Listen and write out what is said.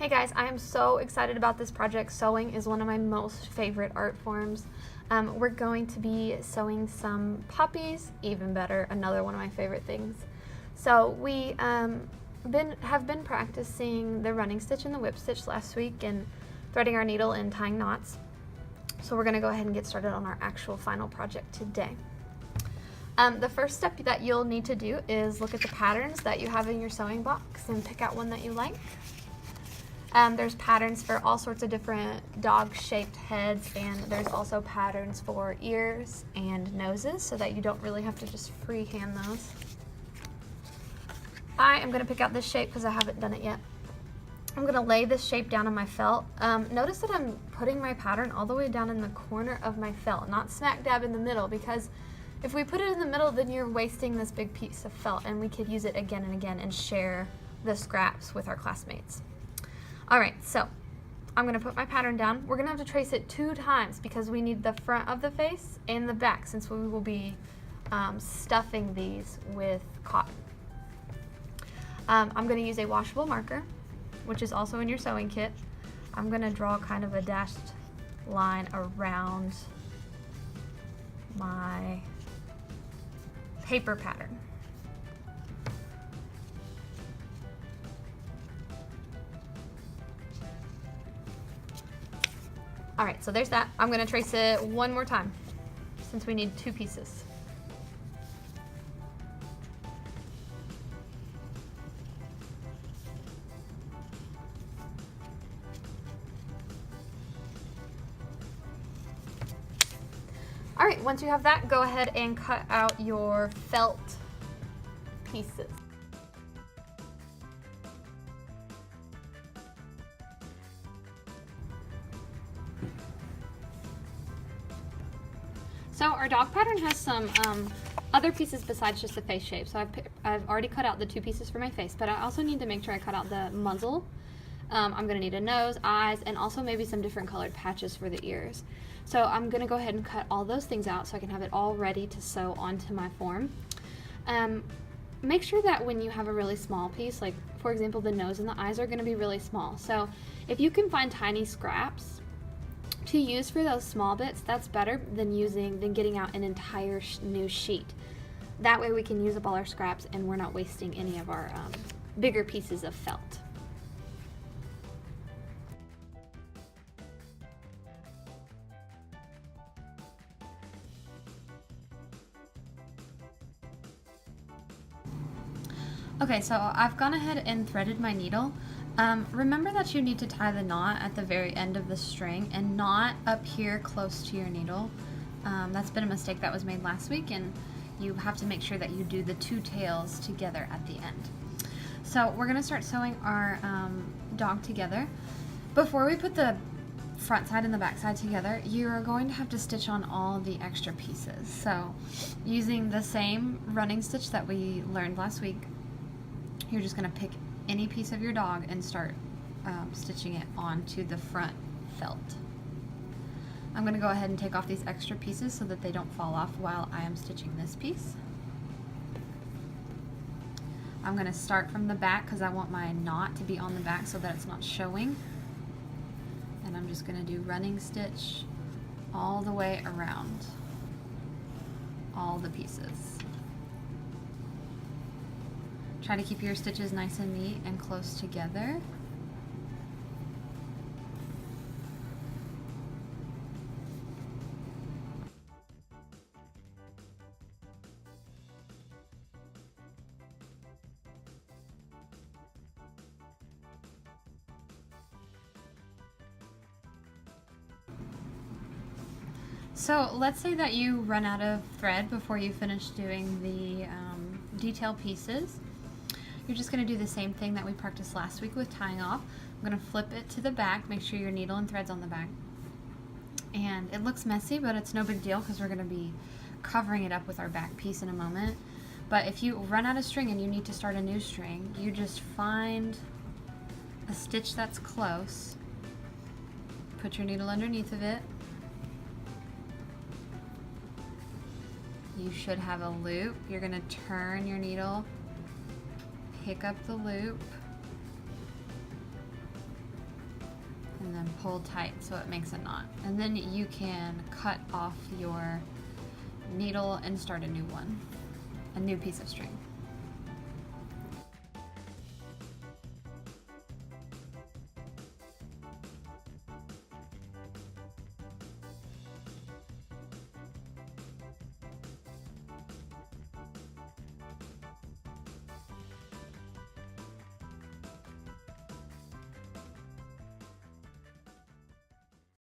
Hey guys, I am so excited about this project. Sewing is one of my most favorite art forms. We're going to be sewing some puppies, even better, another one of my favorite things. So we have been practicing the running stitch and the whip stitch last week and threading our needle and tying knots. So we're going to go ahead and get started on our actual final project today. The first step that you'll need to do is look at the patterns that you have in your sewing box and pick out one that you like. There's patterns for all sorts of different dog-shaped heads, and there's also patterns for ears and noses so that you don't really have to just freehand those. I am going to pick out this shape because I haven't done it yet. I'm going to lay this shape down on my felt. Notice that I'm putting my pattern all the way down in the corner of my felt, not smack dab in the middle, because if we put it in the middle, then you're wasting this big piece of felt, and we could use it again and again and share the scraps with our classmates. Alright, so I'm going to put my pattern down. We're going to have to trace it 2 times because we need the front of the face and the back, since we will be stuffing these with cotton. I'm going to use a washable marker, which is also in your sewing kit. I'm going to draw kind of a dashed line around my paper pattern. Alright, so there's that. I'm going to trace it one more time since we need 2 pieces. Alright, once you have that, go ahead and cut out your felt pieces. So our dog pattern has some other pieces besides just the face shape. So I've already cut out the 2 pieces for my face, but I also need to make sure I cut out the muzzle. I'm going to need a nose, eyes, and also maybe some different colored patches for the ears. So I'm going to go ahead and cut all those things out so I can have it all ready to sew onto my form. Make sure that when you have a really small piece, like for example the nose and the eyes are going to be really small. So if you can find tiny scraps to use for those small bits, that's better than getting out an entire new sheet. That way we can use up all our scraps and we're not wasting any of our bigger pieces of felt. Okay, so I've gone ahead and threaded my needle. Remember that you need to tie the knot at the very end of the string and not up here close to your needle. That's been a mistake that was made last week, and you have to make sure that you do the 2 tails together at the end. So we're going to start sewing our dog together. Before we put the front side and the back side together, you are going to have to stitch on all the extra pieces. So using the same running stitch that we learned last week, you're just going to pick any piece of your dog and start stitching it onto the front felt. I'm going to go ahead and take off these extra pieces so that they don't fall off while I am stitching this piece. I'm going to start from the back because I want my knot to be on the back so that it's not showing. And I'm just going to do running stitch all the way around all the pieces. Try to keep your stitches nice and neat and close together. So let's say that you run out of thread before you finish doing the detail pieces. You're just going to do the same thing that we practiced last week with tying off. I'm going to flip it to the back, make sure your needle and thread's on the back. And it looks messy, but it's no big deal because we're going to be covering it up with our back piece in a moment. But if you run out of string and you need to start a new string, you just find a stitch that's close, put your needle underneath of it. You should have a loop. You're going to turn your needle, pick up the loop, and then pull tight so it makes a knot. And then you can cut off your needle and start a new one, a new piece of string.